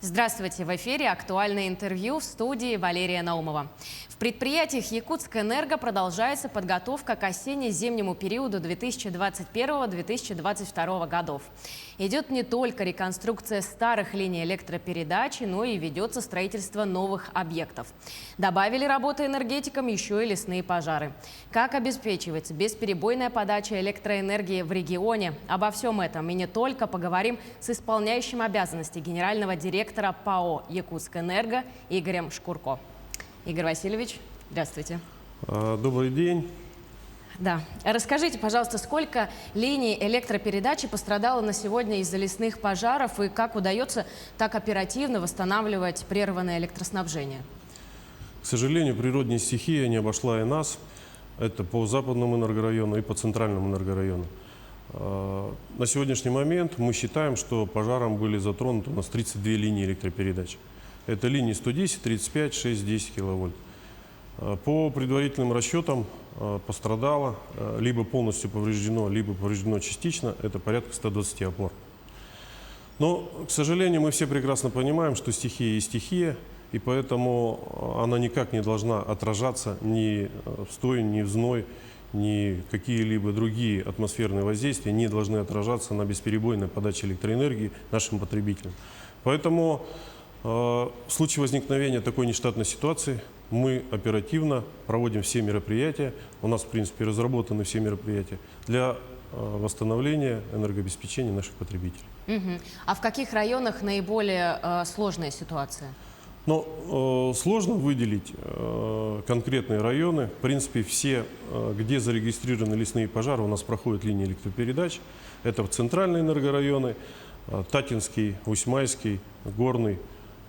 Здравствуйте! В эфире актуальное интервью в студии Валерия Наумова. В предприятиях Якутскэнерго продолжается подготовка к осенне-зимнему периоду 2021-2022 годов. Идет не только реконструкция старых линий электропередачи, но и ведется строительство новых объектов. Добавили работы энергетикам еще и лесные пожары. Как обеспечивается бесперебойная подача электроэнергии в регионе? Обо всем этом и не только поговорим с исполняющим обязанности генерального директора ПАО «Якутскэнерго» Игорем Шкурко. Игорь Васильевич, здравствуйте. Добрый день. Да. Расскажите, пожалуйста, сколько линий электропередачи пострадало на сегодня из-за лесных пожаров и как удается так оперативно восстанавливать прерванное электроснабжение? К сожалению, природная стихия не обошла и нас. Это по западному энергорайону и по центральному энергорайону. На сегодняшний момент мы считаем, что пожаром были затронуты у нас 32 линии электропередач. Это линии 110, 35, 6, 10 киловольт. По предварительным расчетам пострадало, либо полностью повреждено, либо повреждено частично, это порядка 120 опор. Но, к сожалению, мы все прекрасно понимаем, что стихия есть стихия, и поэтому она никак не должна отражаться ни в стой, ни в зной, ни какие-либо другие атмосферные воздействия не должны отражаться на бесперебойной подаче электроэнергии нашим потребителям. Поэтому в случае возникновения такой нештатной ситуации мы оперативно проводим все мероприятия. У нас, в принципе, разработаны все мероприятия для восстановления энергообеспечения наших потребителей. А в каких районах наиболее сложная ситуация? Но сложно выделить конкретные районы. В принципе, все, где зарегистрированы лесные пожары, у нас проходят линии электропередач. Это центральные энергорайоны, Татинский, Усьмайский, Горный.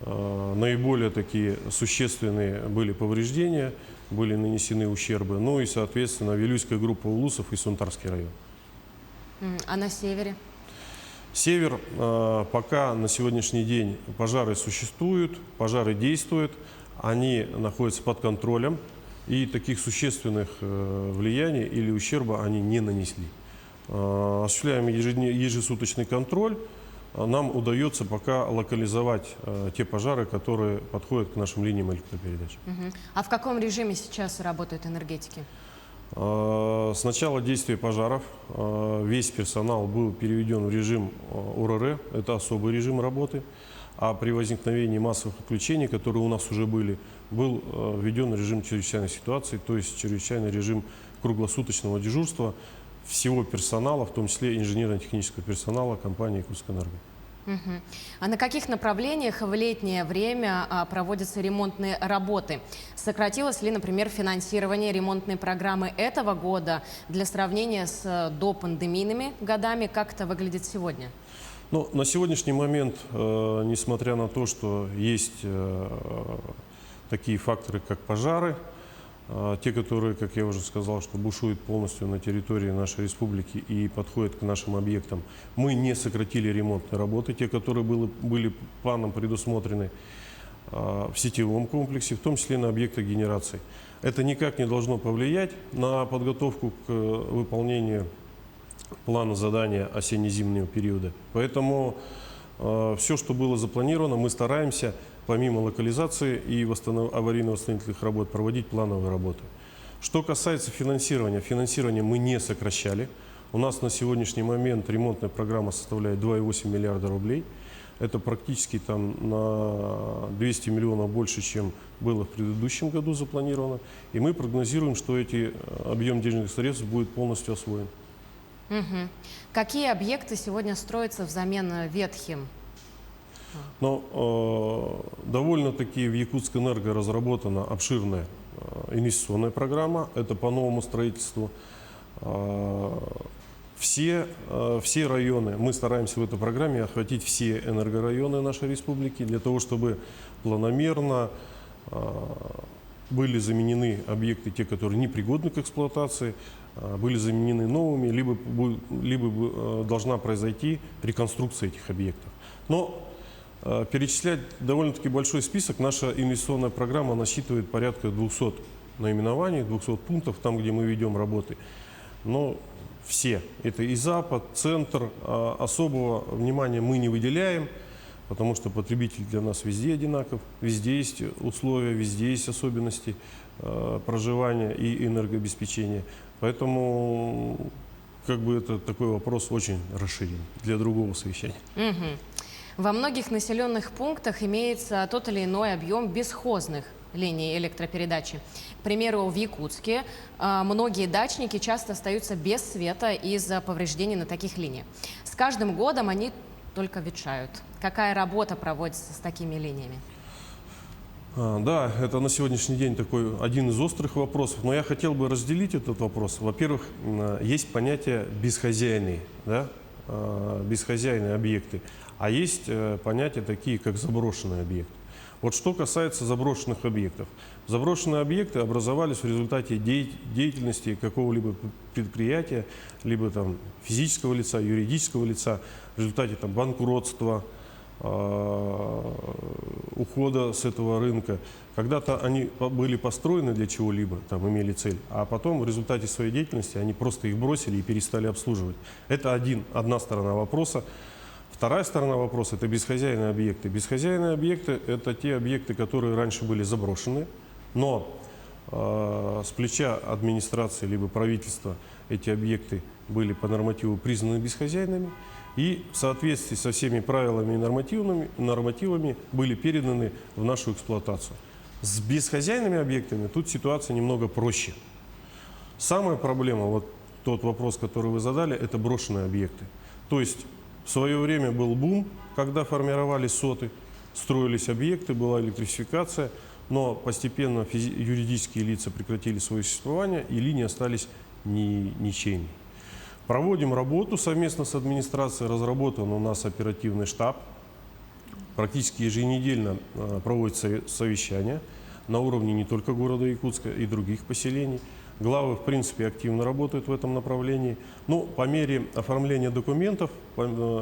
Наиболее такие существенные были повреждения, были нанесены ущербы. Ну и, соответственно, Вилюйская группа Улусов и Сунтарский район. А на севере? Север, пока на сегодняшний день пожары существуют, пожары действуют, они находятся под контролем, и таких существенных влияний или ущерба они не нанесли. Осуществляем ежесуточный контроль, нам удается пока локализовать те пожары, которые подходят к нашим линиям электропередач. А в каком режиме сейчас работают энергетики? С начала действия пожаров весь персонал был переведен в режим ОРР, это особый режим работы, а при возникновении массовых отключений, которые у нас уже были, был введен режим чрезвычайной ситуации, то есть чрезвычайный режим круглосуточного дежурства всего персонала, в том числе инженерно-технического персонала компании «Якутскэнерго». А на каких направлениях в летнее время проводятся ремонтные работы? Сократилось ли, например, финансирование ремонтной программы этого года для сравнения с допандемийными годами? Как это выглядит сегодня? Ну, на сегодняшний момент, несмотря на то, что есть такие факторы, как пожары, те, которые, как я уже сказал, что бушуют полностью на территории нашей республики и подходят к нашим объектам, мы не сократили ремонтные работы, те, которые были планом предусмотрены в сетевом комплексе, в том числе на объектах генерации. Это никак не должно повлиять на подготовку к выполнению плана задания осенне-зимнего периода. Поэтому все, что было запланировано, мы стараемся помимо локализации и аварийно-восстановительных работ проводить плановые работы. Что касается финансирования, финансирование мы не сокращали. У нас на сегодняшний момент ремонтная программа составляет 2,8 миллиарда рублей. Это практически там на 200 миллионов больше, чем было в предыдущем году запланировано. И мы прогнозируем, что объем денежных средств будет полностью освоен. Какие объекты сегодня строятся взамен ветхим? Но довольно-таки в Якутскэнерго разработана обширная инвестиционная программа. Это по новому строительству. Все районы, мы стараемся в этой программе охватить все энергорайоны нашей республики, для того, чтобы планомерно были заменены объекты, те, которые непригодны к эксплуатации, были заменены новыми, либо должна произойти реконструкция этих объектов. Но перечислять довольно-таки большой список. Наша инвестиционная программа насчитывает порядка 200 наименований, 200 пунктов, там, где мы ведем работы. Но все, это и Запад, Центр, особого внимания мы не выделяем. потому что потребитель для нас везде одинаков, везде есть условия, везде есть особенности проживания и энергообеспечения. Поэтому как бы это такой вопрос очень расширен для другого совещания. Во многих населенных пунктах имеется тот или иной объем бесхозных линий электропередачи. К примеру, в Якутске многие дачники часто остаются без света из-за повреждений на таких линиях. С каждым годом они только ветшают. Какая работа проводится с такими линиями? Да, это на сегодняшний день такой один из острых вопросов, но я хотел бы разделить этот вопрос. Во-первых, есть понятие бесхозяйные, да, бесхозяйные объекты, а есть понятия такие, как заброшенные объекты. Вот что касается заброшенных объектов. Заброшенные объекты образовались в результате деятельности какого-либо предприятия, либо там физического лица, юридического лица, в результате там банкротства, ухода с этого рынка. Когда-то они были построены для чего-либо, там имели цель, а потом в результате своей деятельности они просто их бросили и перестали обслуживать. Это одна сторона вопроса. Вторая сторона вопроса – это бесхозяйные объекты. Бесхозяйные объекты – это те объекты, которые раньше были заброшены, но с плеча администрации либо правительства эти объекты были по нормативу признаны бесхозяйными и в соответствии со всеми правилами и нормативами были переданы в нашу эксплуатацию. С бесхозяйными объектами тут ситуация немного проще. Самая проблема, вот тот вопрос, который вы задали, это брошенные объекты. То есть в свое время был бум, когда формировались СОТы, строились объекты, была электрификация, но постепенно юридические лица прекратили свое существование, и линии остались ничейными. Проводим работу совместно с администрацией, разработан у нас оперативный штаб. Практически еженедельно проводятся совещания на уровне не только города Якутска и других поселений. Главы, в принципе, активно работают в этом направлении. Но по мере оформления документов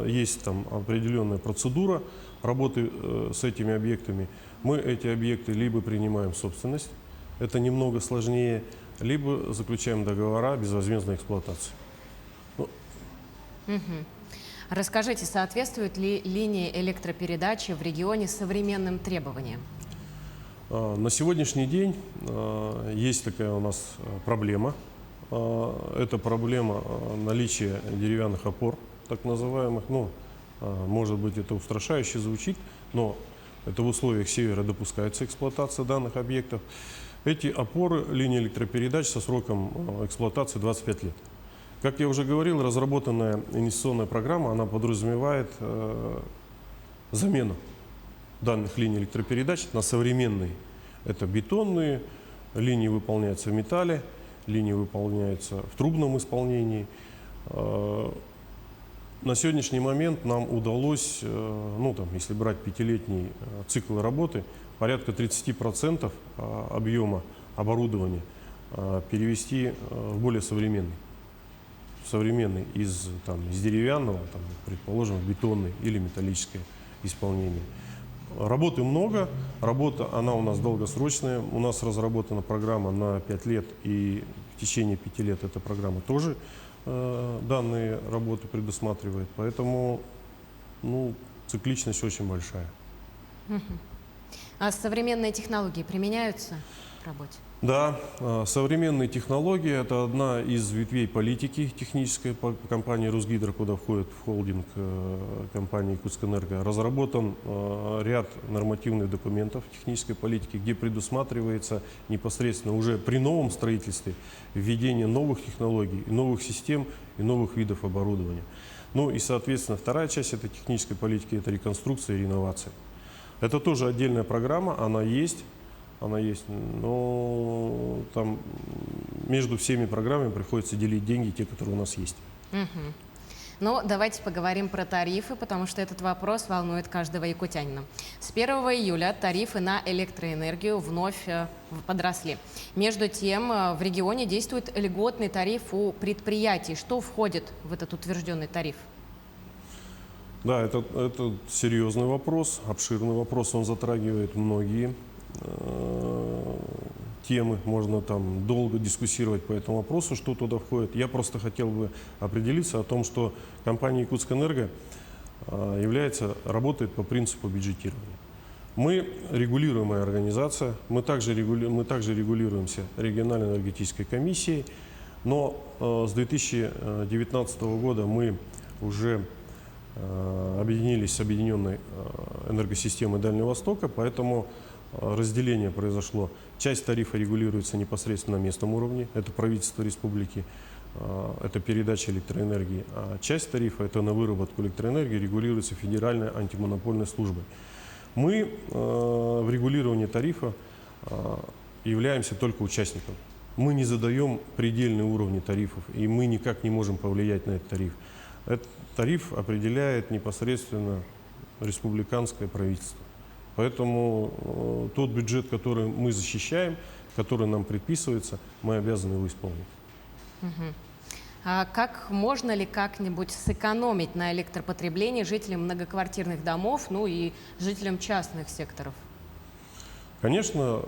есть там определенная процедура работы с этими объектами. Мы эти объекты либо принимаем в собственность, это немного сложнее, либо заключаем договора безвозмездной эксплуатации. Расскажите, соответствуют ли линии электропередачи в регионе современным требованиям? На сегодняшний день есть такая у нас проблема. Это проблема наличия деревянных опор, так называемых. Ну, может быть, это устрашающе звучит, но это в условиях севера допускается эксплуатация данных объектов. Эти опоры линии электропередач со сроком эксплуатации 25 лет. Как я уже говорил, разработанная инвестиционная программа, она подразумевает замену данных линий электропередач на современные. Это бетонные, линии выполняются в металле, линии выполняются в трубном исполнении. На сегодняшний момент нам удалось, ну, там, если брать пятилетний цикл работы, порядка 30% объема оборудования перевести в более современный. Современный из деревянного, там, предположим, в бетонный или металлическое исполнение. Работы много, работа она у нас долгосрочная, у нас разработана программа на 5 лет, и в течение 5 лет эта программа тоже данные работы предусматривает, поэтому цикличность очень большая. А современные технологии применяются в работе? Да, современные технологии – это одна из ветвей политики технической по компании «Русгидро», куда входит в холдинг компании «Якутскэнерго». Разработан ряд нормативных документов технической политики, где предусматривается непосредственно уже при новом строительстве введение новых технологий, новых систем и новых видов оборудования. Ну и, соответственно, вторая часть этой технической политики – это реконструкция и реновация. Это тоже отдельная программа, она есть, но там между всеми программами приходится делить деньги, те, которые у нас есть. Ну, давайте поговорим про тарифы, потому что этот вопрос волнует каждого якутянина. С 1 июля тарифы на электроэнергию вновь подросли. Между тем, в регионе действует льготный тариф у предприятий. Что входит в этот утвержденный тариф? Да, это серьезный вопрос, обширный вопрос, он затрагивает многие темы, можно там долго дискуссировать по этому вопросу, что туда входит. Я просто хотел бы определиться о том, что компания «Якутскэнерго» работает по принципу бюджетирования. Мы регулируемая организация, мы также регулируемся региональной энергетической комиссией, но с 2019 года мы уже объединились с объединенной энергосистемой Дальнего Востока, поэтому разделение произошло. Часть тарифа регулируется непосредственно на местном уровне, это правительство республики, это передача электроэнергии, а часть тарифа, это на выработку электроэнергии, регулируется Федеральной антимонопольной службой. Мы в регулировании тарифа являемся только участником. Мы не задаем предельные уровни тарифов, и мы никак не можем повлиять на этот тариф. Этот тариф определяет непосредственно республиканское правительство. Поэтому тот бюджет, который мы защищаем, который нам предписывается, мы обязаны его исполнить. А как можно ли как-нибудь сэкономить на электропотреблении жителям многоквартирных домов, ну и жителям частных секторов? Конечно,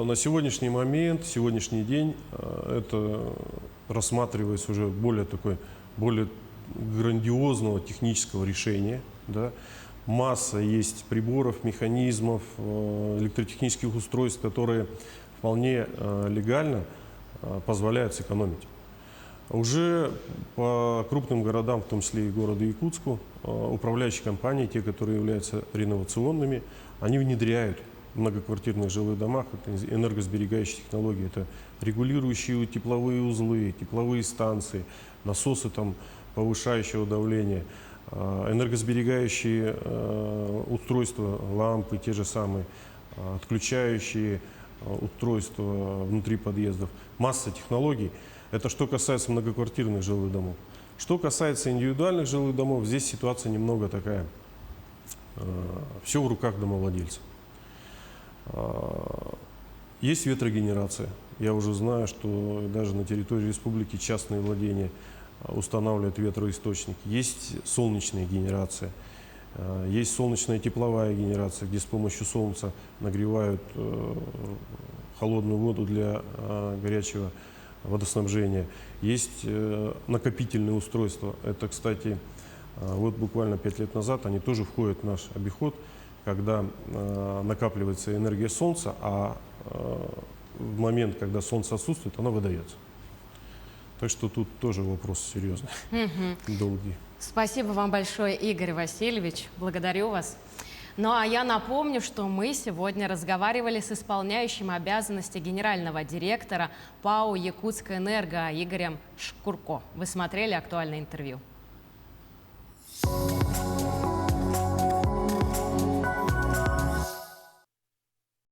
на сегодняшний момент, сегодняшний день это рассматривается уже более грандиозного технического решения. Да? Масса есть приборов, механизмов, электротехнических устройств, которые вполне легально позволяют сэкономить. Уже по крупным городам, в том числе и городу Якутску, управляющие компании, те, которые являются реновационными, они внедряют в многоквартирных жилых домах энергосберегающие технологии. Это регулирующие тепловые узлы, тепловые станции, насосы повышающего давления, энергосберегающие устройства, лампы те же самые, отключающие устройства внутри подъездов. Масса технологий. Это что касается многоквартирных жилых домов. Что касается индивидуальных жилых домов, здесь ситуация немного такая. Все в руках домовладельцев. Есть ветрогенерация. Я уже знаю, что даже на территории республики частные владения устанавливают ветроисточники. Есть солнечная генерация. Есть солнечная тепловая генерация, где с помощью солнца нагревают холодную воду для горячего водоснабжения. Есть накопительные устройства. Это, кстати, вот буквально 5 лет назад они тоже входят в наш обиход, когда накапливается энергия солнца, а в момент, когда солнце отсутствует, она выдается. Так что тут тоже вопрос серьезный, долгий. Спасибо вам большое, Игорь Васильевич. Благодарю вас. Ну а я напомню, что мы сегодня разговаривали с исполняющим обязанности генерального директора ПАО «Якутская энерго» Игорем Шкурко. Вы смотрели актуальное интервью.